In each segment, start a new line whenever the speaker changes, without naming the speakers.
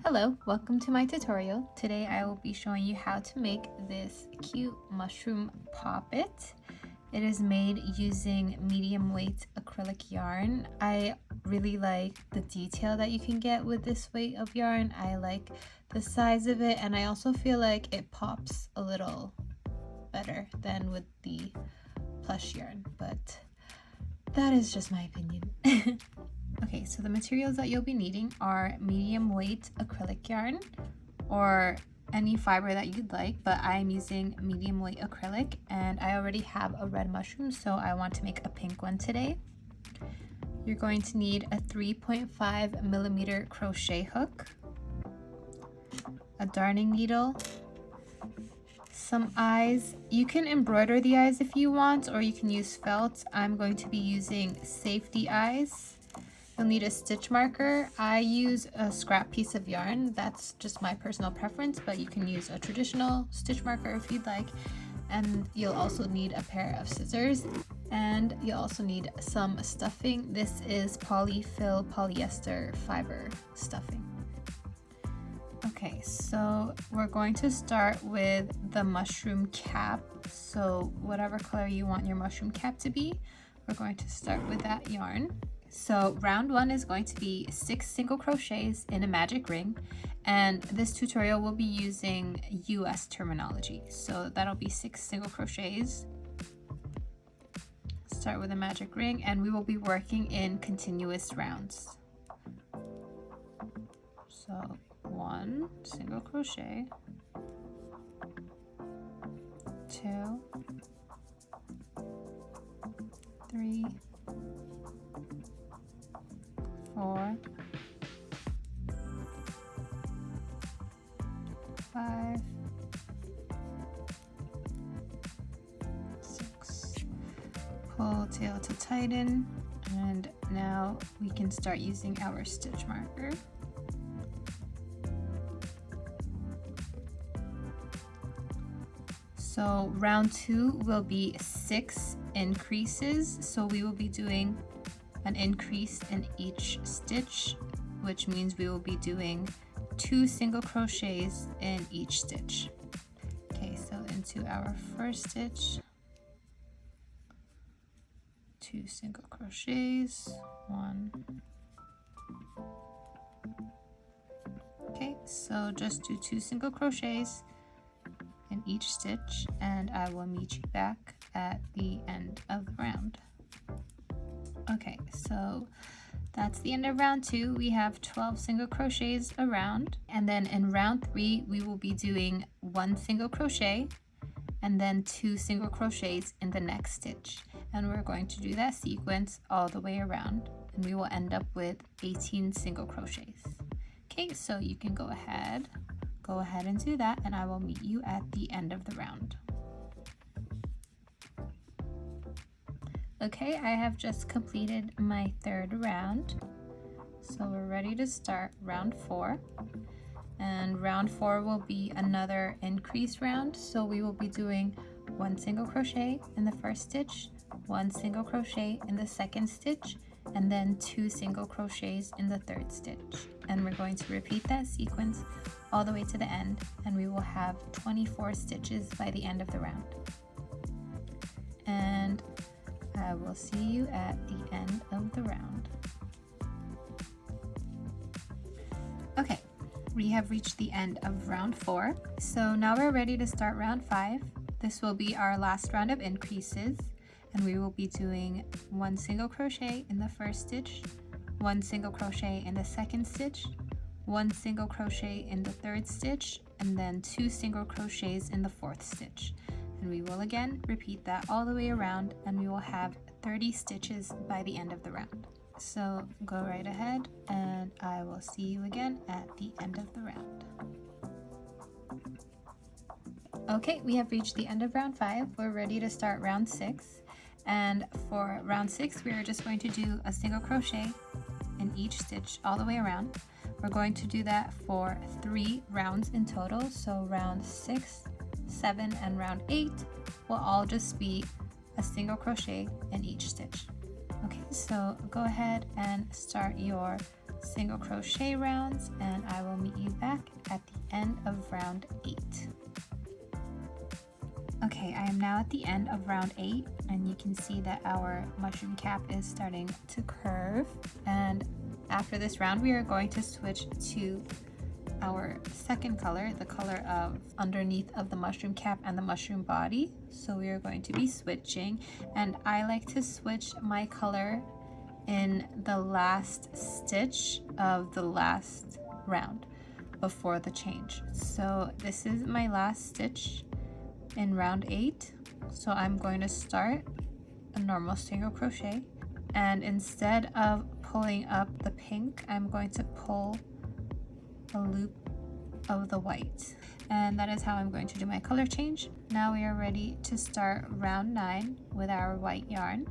Hello, welcome to my tutorial. Today I will be showing you how to make this cute mushroom poppet. It is made using medium weight acrylic yarn. I really like the detail that you can get with this weight of yarn. I like the size of it, and I also feel like it pops a little better than with the plush yarn, but that is just my opinion. Okay, so the materials that you'll be needing are medium weight acrylic yarn or any fiber that you'd like, but I'm using medium weight acrylic and I already have a red mushroom, so I want to make a pink one today. You're going to need a 3.5 millimeter crochet hook, a darning needle, some eyes. You can embroider the eyes if you want, or you can use felt. I'm going to be using safety eyes. You'll need a stitch marker. I use a scrap piece of yarn. That's just my personal preference, but you can use a traditional stitch marker if you'd like. And you'll also need a pair of scissors, and you'll also need some stuffing. This is polyfill polyester fiber stuffing. Okay, so we're going to start with the mushroom cap. So whatever color you want your mushroom cap to be, we're going to start with that yarn. So round one is going to be 6 single crochets in a magic ring, and this tutorial will be using US terminology. So that'll be 6 single crochets. Start with a magic ring, and we will be working in continuous rounds. So 1 single crochet, 2, 3, 4, 5, 6. Pull tail to tighten, and now we can start using our stitch marker. So round 2 will be 6 increases, so we will be doing an increase in each stitch, which means we will be doing 2 single crochets in each stitch. Okay, so into our first stitch, 2 single crochets, 1. Okay, so just do 2 single crochets in each stitch, and I will meet you back at the end of the round. Okay, so that's the end of round 2. We have 12 single crochets around, and then in round 3 we will be doing 1 single crochet and then 2 single crochets in the next stitch, and we're going to do that sequence all the way around, and we will end up with 18 single crochets. Okay, so you can go ahead and do that, and I will meet you at the end of the round. Okay, I have just completed my 3rd round, so we're ready to start round 4, and round 4 will be another increase round. So we will be doing 1 single crochet in the first stitch, 1 single crochet in the second stitch, and then 2 single crochets in the 3rd stitch, and we're going to repeat that sequence all the way to the end, and we will have 24 stitches by the end of the round. And I will see you at the end of the round. Okay, we have reached the end of round 4. So now we're ready to start round 5. This will be our last round of increases, and we will be doing 1 single crochet in the first stitch, 1 single crochet in the second stitch, 1 single crochet in the 3rd stitch, and then 2 single crochets in the 4th stitch. And we will again repeat that all the way around, and we will have 30 stitches by the end of the round. So go right ahead, and I will see you again at the end of the round. Okay, we have reached the end of round 5. We're ready to start round 6. And for round 6, we are just going to do a single crochet in each stitch all the way around. We're going to do that for 3 rounds in total. So round 6, 7, and round 8 will all just be a single crochet in each stitch. Okay, so go ahead and start your single crochet rounds, and I will meet you back at the end of round 8. Okay, I am now at the end of round 8, and you can see that our mushroom cap is starting to curve. And after this round, we are going to switch to our second color, the color of underneath of the mushroom cap and the mushroom body. So we are going to be switching, and I like to switch my color in the last stitch of the last round before the change. So this is my last stitch in round 8. So I'm going to start a normal single crochet, and instead of pulling up the pink, I'm going to pull a loop of the white, and that is how I'm going to do my color change. Now we are ready to start round 9 with our white yarn.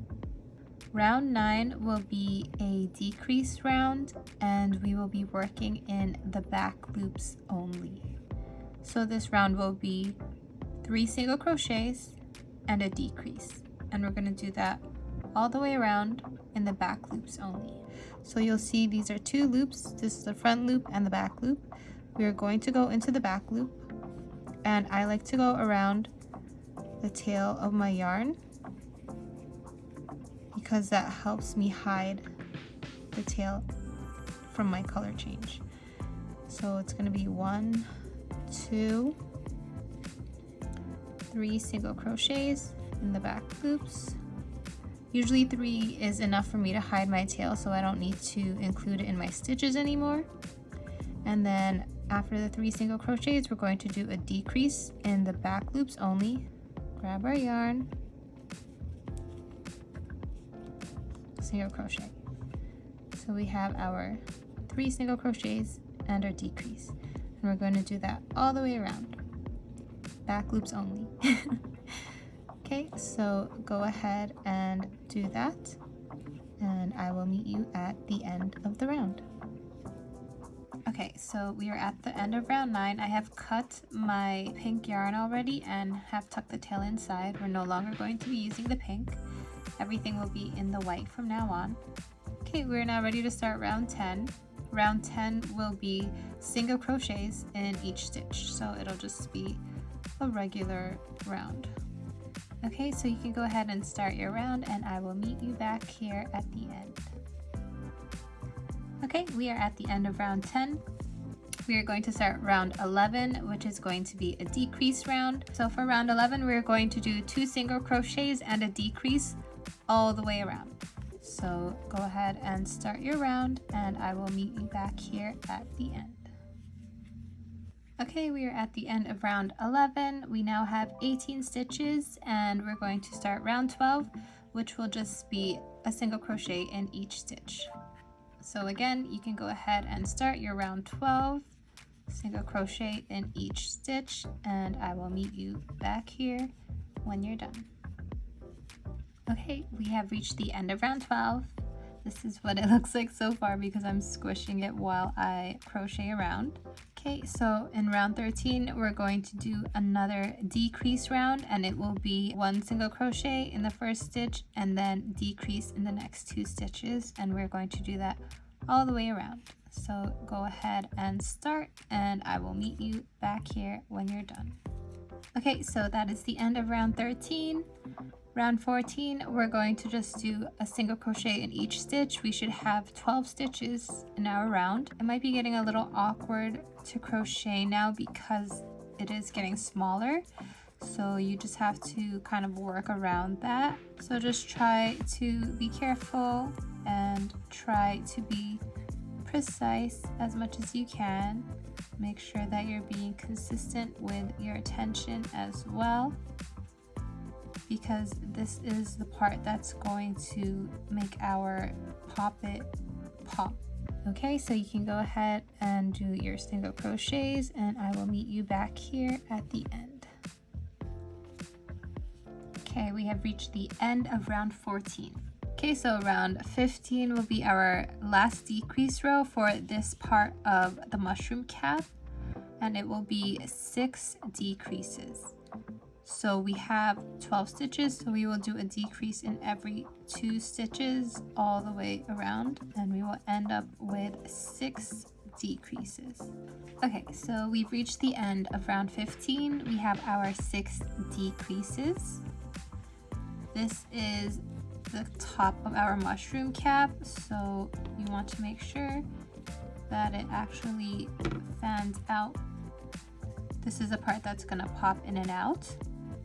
Round 9 will be a decrease round, and we will be working in the back loops only. So this round will be 3 single crochets and a decrease, and we're going to do that all the way around in the back loops only. So you'll see these are 2 loops. This is the front loop and the back loop. We are going to go into the back loop, and I like to go around the tail of my yarn because that helps me hide the tail from my color change. So it's going to be 1, 2, 3 single crochets in the back loops. Usually 3 is enough for me to hide my tail, so I don't need to include it in my stitches anymore. And then after the 3 single crochets, we're going to do a decrease in the back loops only. Grab our yarn, single crochet. So we have our 3 single crochets and our decrease, and we're going to do that all the way around, back loops only. Okay, so go ahead and do that, and I will meet you at the end of the round. Okay, so we are at the end of round 9. I have cut my pink yarn already and have tucked the tail inside. We're no longer going to be using the pink. Everything will be in the white from now on. Okay, we're now ready to start round 10. Round 10 will be single crochets in each stitch, so it'll just be a regular round. Okay, so you can go ahead and start your round, and I will meet you back here at the end. Okay, we are at the end of round 10. We are going to start round 11, which is going to be a decrease round. So for round 11, we're going to do 2 single crochets and a decrease all the way around. So go ahead and start your round, and I will meet you back here at the end. Okay, we are at the end of round 11. We now have 18 stitches, and we're going to start round 12, which will just be a single crochet in each stitch. So again, you can go ahead and start your round 12, single crochet in each stitch, and I will meet you back here when you're done. Okay, we have reached the end of round 12. This is what it looks like so far because I'm squishing it while I crochet around. Okay, so in round 13, we're going to do another decrease round, and it will be 1 single crochet in the first stitch and then decrease in the next 2 stitches, and we're going to do that all the way around. So go ahead and start, and I will meet you back here when you're done. Okay, so that is the end of round 13. Round 14, we're going to just do a single crochet in each stitch. We should have 12 stitches in our round. It might be getting a little awkward to crochet now because it is getting smaller. So you just have to kind of work around that. So just try to be careful and try to be precise as much as you can. Make sure that you're being consistent with your attention as well, because this is the part that's going to make our poppet pop. Okay, so you can go ahead and do your single crochets, and I will meet you back here at the end. Okay, we have reached the end of round 14. Okay, so round 15 will be our last decrease row for this part of the mushroom cap, and it will be 6 decreases. So we have 12 stitches, so we will do a decrease in every 2 stitches all the way around, and we will end up with 6 decreases. Okay, so we've reached the end of round 15. We have our 6 decreases. This is the top of our mushroom cap, so you want to make sure that it actually fans out. This is the part that's going to pop in and out.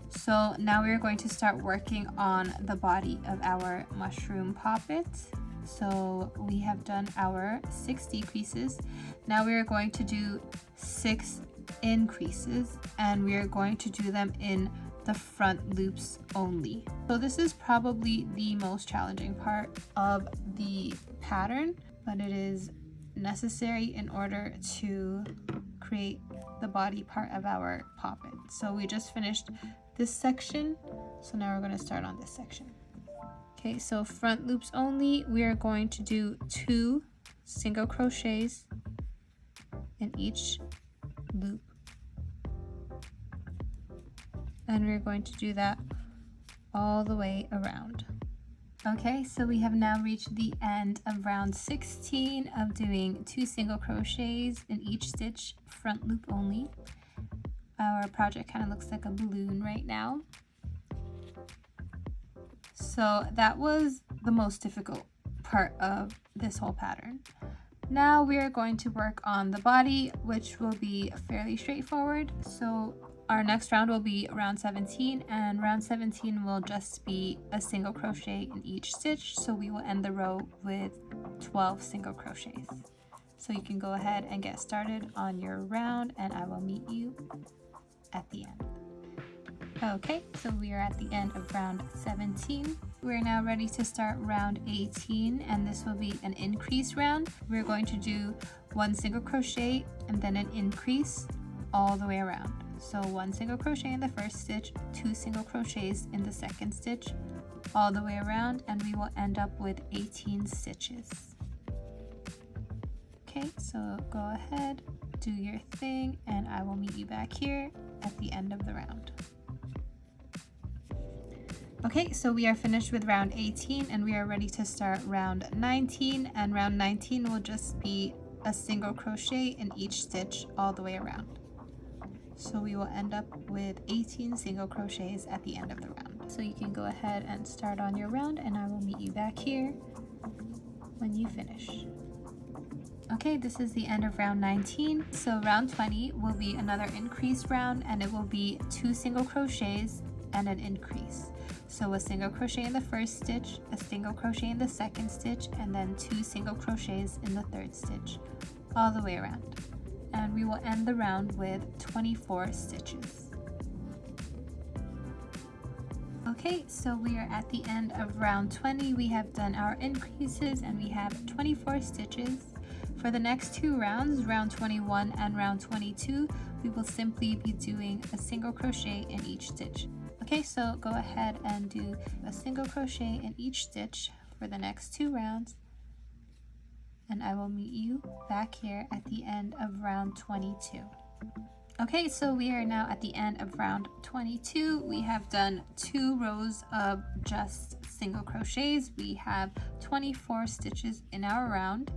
So now we're going to start working on the body of our mushroom poppet. So we have done our 6 decreases. Now we are going to do 6 increases, and we are going to do them in the front loops only. So this is probably the most challenging part of the pattern, but it is necessary in order to create the body part of our poppet. So we just finished this section, so now we're going to start on this section. Okay, so front loops only, we are going to do 2 single crochets in each loop, and we're going to do that all the way around. Okay, so we have now reached the end of round 16 of doing 2 single crochets in each stitch, front loop only. Our project kind of looks like a balloon right now. So that was the most difficult part of this whole pattern. Now we are going to work on the body, which will be fairly straightforward. So our next round will be round 17, and round 17 will just be a single crochet in each stitch. So we will end the row with 12 single crochets. So you can go ahead and get started on your round, and I will meet you at the end. Okay, so we are at the end of round 17. We're now ready to start round 18, and this will be an increase round. We're going to do 1 single crochet and then an increase all the way around. So 1 single crochet in the first stitch, 2 single crochets in the second stitch, all the way around, and we will end up with 18 stitches. Okay, so go ahead, do your thing, and I will meet you back here at the end of the round. Okay, so we are finished with round 18, and we are ready to start round 19, and round 19 will just be a single crochet in each stitch all the way around. So we will end up with 18 single crochets at the end of the round. So you can go ahead and start on your round, and I will meet you back here when you finish. Okay, this is the end of round 19. So round 20 will be another increase round, and it will be 2 single crochets and an increase. So a single crochet in the first stitch, a single crochet in the second stitch, and then 2 single crochets in the third stitch, all the way around. And we will end the round with 24 stitches. Okay, so we are at the end of round 20. We have done our increases and we have 24 stitches. For the next 2 rounds, round 21 and round 22, we will simply be doing a single crochet in each stitch. Okay, so go ahead and do a single crochet in each stitch for the next 2 rounds, and I will meet you back here at the end of round 22. Okay, so we are now at the end of round 22. We have done 2 rows of just single crochets. We have 24 stitches in our round.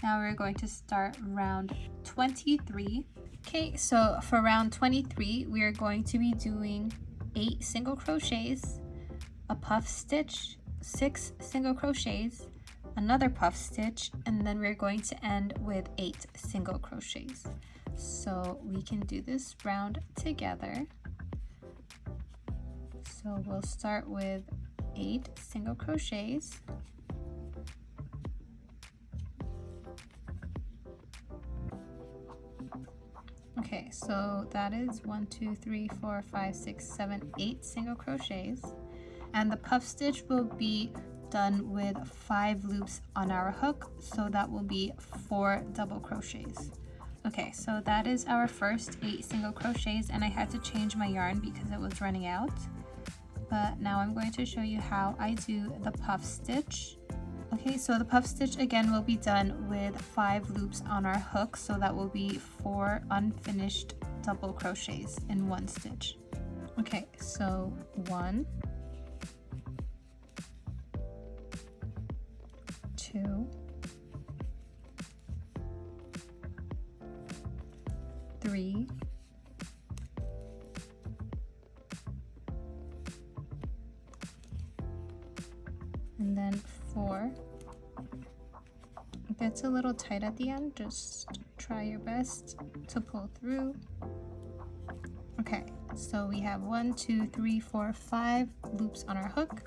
Now we're going to start round 23. Okay, so for round 23, we are going to be doing 8 single crochets, a puff stitch, 6 single crochets, another puff stitch, and then we're going to end with 8 single crochets. So we can do this round together. So we'll start with 8 single crochets. Okay, so that is 1, 2, 3, 4, 5, 6, 7, 8 single crochets. And the puff stitch will be done with 5 loops on our hook, so that will be 4 double crochets. Okay, so that is our first 8 single crochets, and I had to change my yarn because it was running out. But now I'm going to show you how I do the puff stitch. Okay, so the puff stitch again will be done with 5 loops on our hook, so that will be 4 unfinished double crochets in one stitch. Okay, so 1, 2, 3, 4. It gets a little tight at the end, just try your best to pull through. Okay, so we have 1, 2, 3, 4, 5 loops on our hook.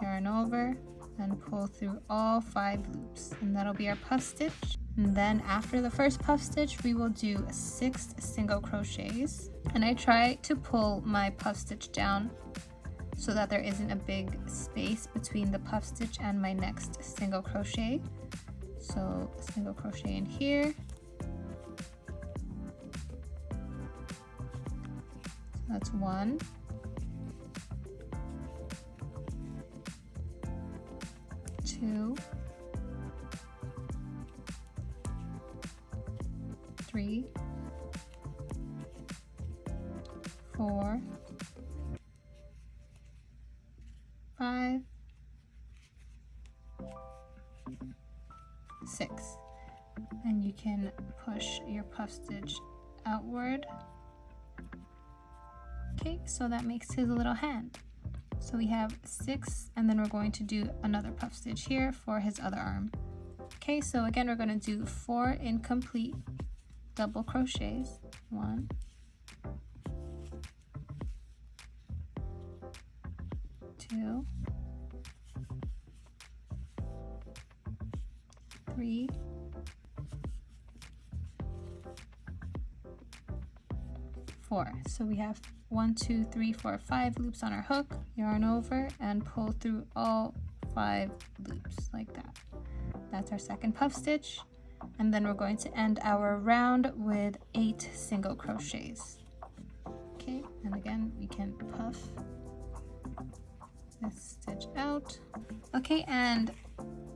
Yarn over and pull through all 5 loops, and that'll be our puff stitch. And then after the first puff stitch, we will do 6 single crochets. And I try to pull my puff stitch down so that there isn't a big space between the puff stitch and my next single crochet. So a single crochet in here. So that's 1. 2, 3, 4, 5, 6, and you can push your puff stitch outward. Okay, so that makes his little hand. So we have 6, and then we're going to do another puff stitch here for his other arm. Okay, so again, we're going to do 4 incomplete double crochets. 1, 2, 3, 4. So we have 1, 2, 3, 4, 5 loops on our hook, yarn over and pull through all 5 loops like that. That's our second puff stitch, and then we're going to end our round with 8 single crochets. Okay, and again we can puff this stitch out. Okay, and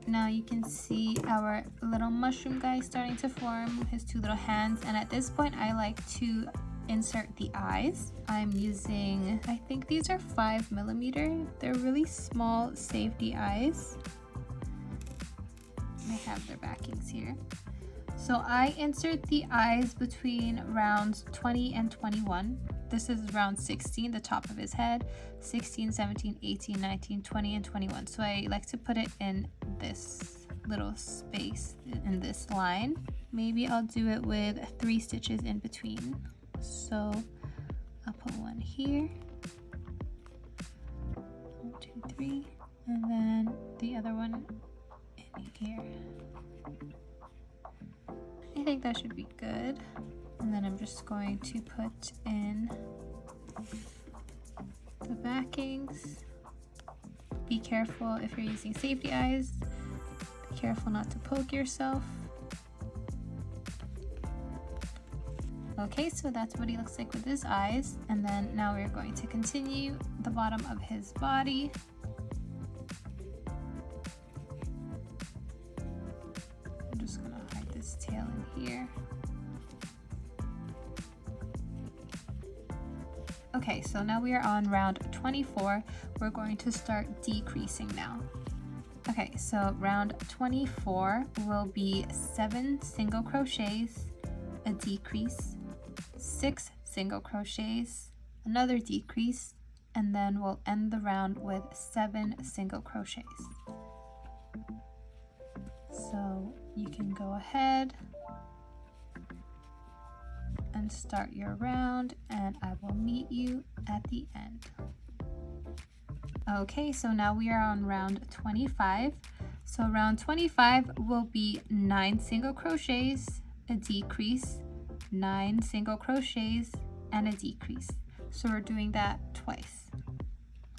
now you can see our little mushroom guy starting to form, his 2 little hands, and at this point I like to insert the eyes. I'm using, I think these are 5mm. They're really small safety eyes. I have their backings here. So I insert the eyes between rounds 20 and 21. This is round 16, the top of his head, 16, 17, 18, 19, 20, and 21. So I like to put it in this little space in this line. Maybe I'll do it with 3 stitches in between. So I'll put 1 here, 1, 2, 3, and then the other one in here. I think that should be good. And then I'm just going to put in the backings. Be careful if you're using safety eyes. Be careful not to poke yourself. Okay, so that's what he looks like with his eyes. And then now we're going to continue the bottom of his body. I'm just gonna hide this tail in here. Okay, so now we are on round 24. We're going to start decreasing now. Okay, so round 24 will be 7 single crochets, a decrease, 6 single crochets, another decrease, and then we'll end the round with 7 single crochets. So you can go ahead and start your round, and I will meet you at the end. Okay, so now we are on round 25. So round 25 will be 9 single crochets, a decrease, 9 single crochets, and a decrease. So we're doing that twice.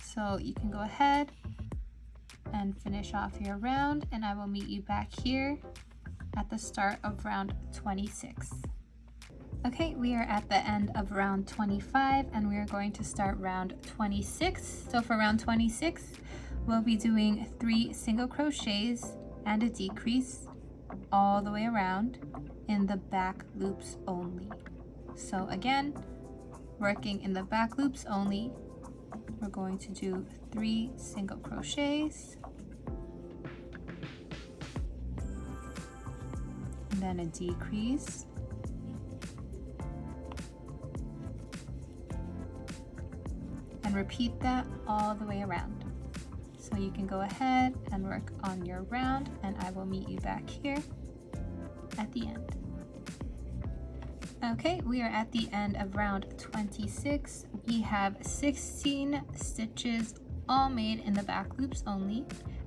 So you can go ahead and finish off your round, and I will meet you back here at the start of round 26. Okay, we are at the end of round 25, and we are going to start round 26. So for round 26, we'll be doing 3 single crochets and a decrease all the way around in the back loops only. So again, working in the back loops only, we're going to do 3 single crochets and then a decrease, and repeat that all the way around. So you can go ahead and work on your round, and I will meet you back here at the end. Okay, we are at the end of round 26. We have 16 stitches all made in the back loops only.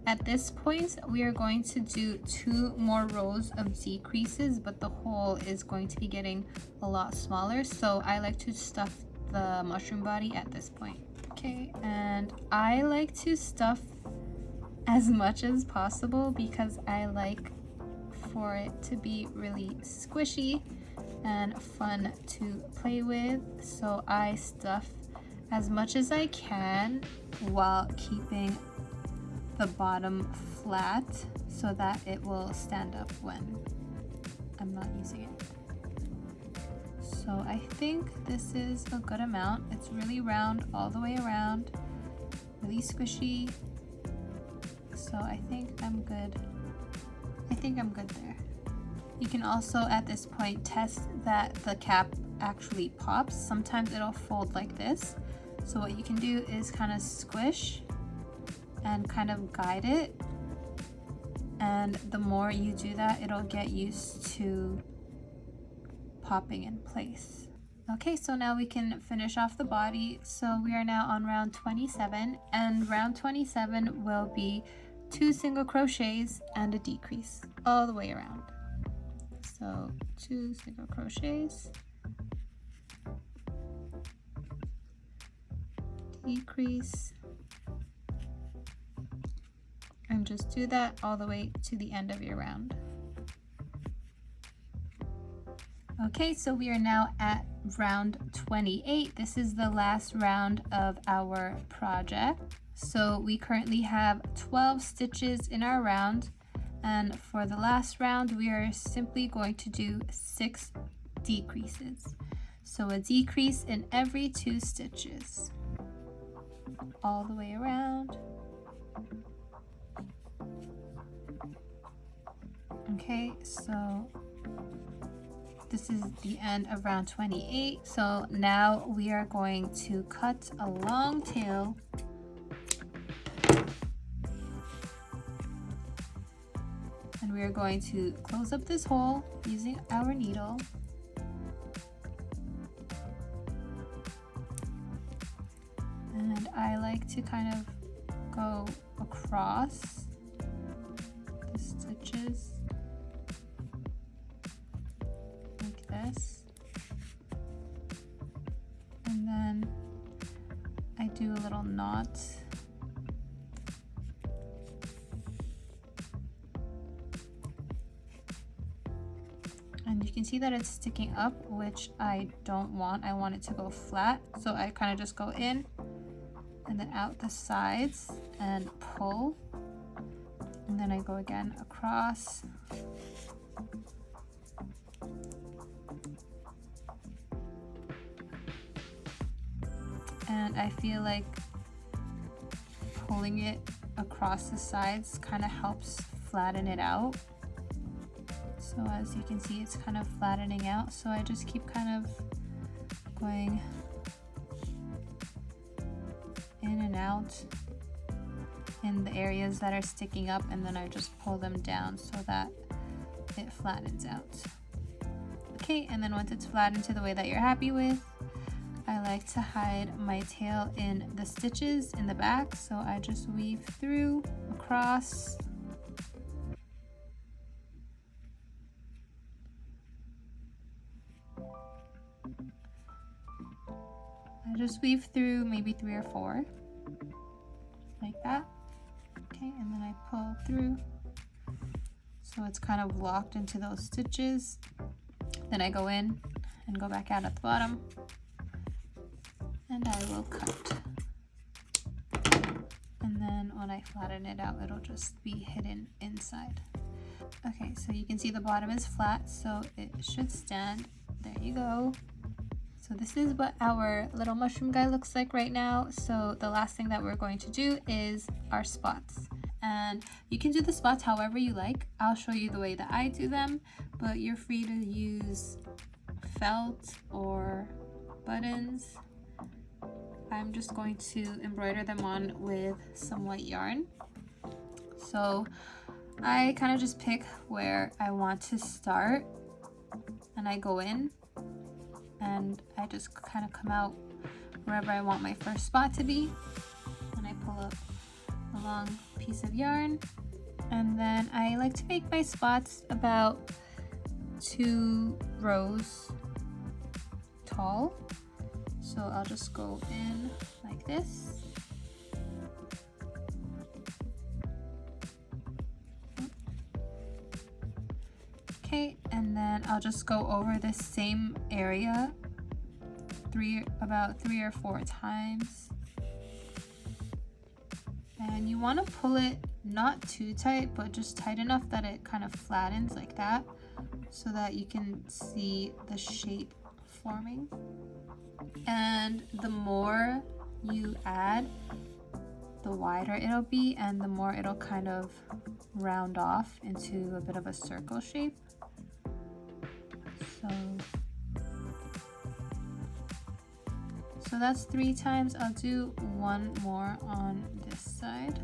At this point, we are going to do 2 more rows of decreases, but the hole is going to be getting a lot smaller, so I like to stuff the mushroom body at this point. Okay, and I like to stuff as much as possible because I like for it to be really squishy and fun to play with. So I stuff as much as I can while keeping the bottom flat so that it will stand up when I'm not using it. So I think this is a good amount. It's really round all the way around, really squishy. So I think I'm good. I think I'm good there. You can also at this point test that the cap actually pops. Sometimes it'll fold like this. So what you can do is kind of squish and kind of guide it. And the more you do that, it'll get used to popping in place. Okay, so now we can finish off the body. So we are now on round 27, and round 27 will be 2 single crochets and a decrease all the way around. So 2 single crochets, decrease, and just do that all the way to the end of your round. Okay, so we are now at round 28. This is the last round of our project. So we currently have 12 stitches in our round, and for the last round we are simply going to do 6 decreases. So a decrease in every 2 stitches all the way around. Okay, so this is the end of round 28. So now we are going to cut a long tail and we are going to close up this hole using our needle. And I like to kind of go across the stitches like this. And then I do a little knot. And you can see that it's sticking up, which I don't want. I want it to go flat. So I kind of just go in and then out the sides and pull. And then I go again across. And I feel like pulling it across the sides kind of helps flatten it out. So as you can see, it's kind of flattening out. So I just keep kind of going in and out in the areas that are sticking up, and then I just pull them down so that it flattens out. Okay, and then once it's flattened to the way that you're happy with, I like to hide my tail in the stitches in the back. So I just weave through, across, I just weave through maybe 3 or 4 like that. Okay, and then I pull through so it's kind of locked into those stitches. Then I go in and go back out at the bottom, and I will cut. And then when I flatten it out, it'll just be hidden inside. Okay, so you can see the bottom is flat, so it should stand. There you go. So this is what our little mushroom guy looks like right now. So the last thing that we're going to do is our spots. And you can do the spots however you like. I'll show you the way that I do them, but you're free to use felt or buttons. I'm just going to embroider them on with some white yarn. So I kind of just pick where I want to start and I go in and I just kind of come out wherever I want my first spot to be, and I pull up a long piece of yarn, and then I like to make my spots about 2 rows tall. So I'll just go in like this. Okay, and then I'll just go over this same area about 3 or 4 times. And you want to pull it not too tight, but just tight enough that it kind of flattens like that, so that you can see the shape forming. And the more you add, the wider it'll be, and the more it'll kind of round off into a bit of a circle shape. So that's 3 times. I'll do 1 more on this side.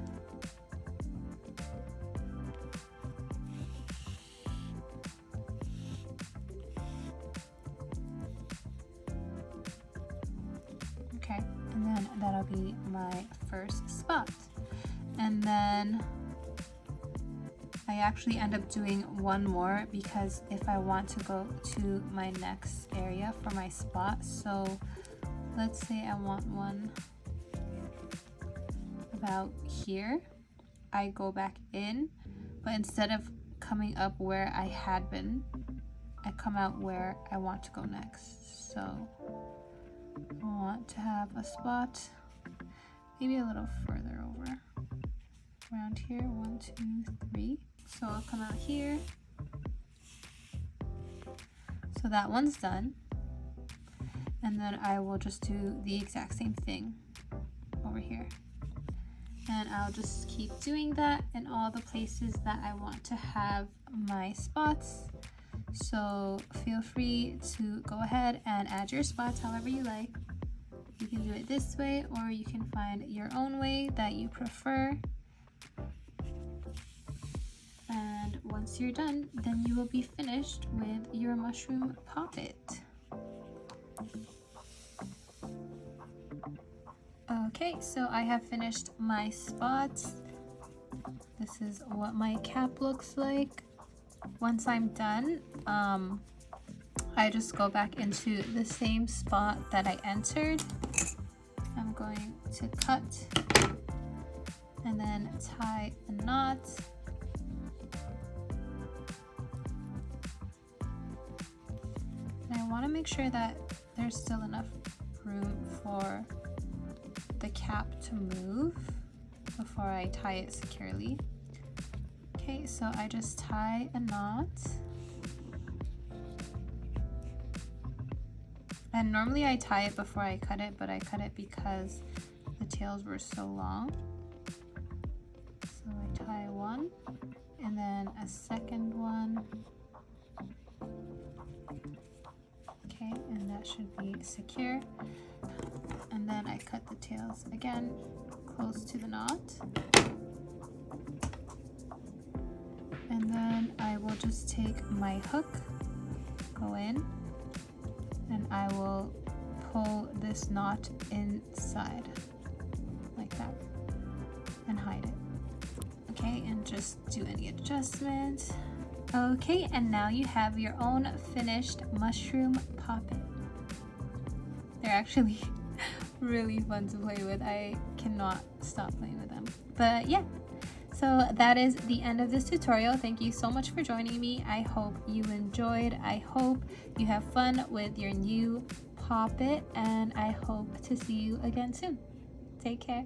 Okay, and then that'll be my first spot. And then I actually end up doing 1 more because if I want to go to my next area for my spot, so let's say I want one about here, I go back in, but instead of coming up where I had been, I come out where I want to go next. So I want to have a spot maybe a little further over, around here, 1, 2, 3. So I'll come out here. So that one's done. And then I will just do the exact same thing over here. And I'll just keep doing that in all the places that I want to have my spots. So feel free to go ahead and add your spots however you like. You can do it this way, or you can find your own way that you prefer. And once you're done, then you will be finished with your mushroom poppet. Okay, so I have finished my spots. This is what my cap looks like. Once I'm done, I just go back into the same spot that I entered. I'm going to cut and then tie a knot. And I want to make sure that there's still enough room for the cap to move before I tie it securely. Okay, so I just tie a knot. And normally I tie it before I cut it, but I cut it because the tails were so long. So I tie one and then a second one. Okay, and that should be secure. And then I cut the tails again close to the knot. And then I will just take my hook, go in, and I will pull this knot inside like that and hide it. Okay, and just do any adjustments. Okay, and now you have your own finished mushroom poppet. They're actually really fun to play with. I cannot stop playing with them. But yeah, so that is the end of this tutorial. Thank you so much for joining me. I hope you enjoyed. I hope you have fun with your new poppet, and I hope to see you again soon. Take care.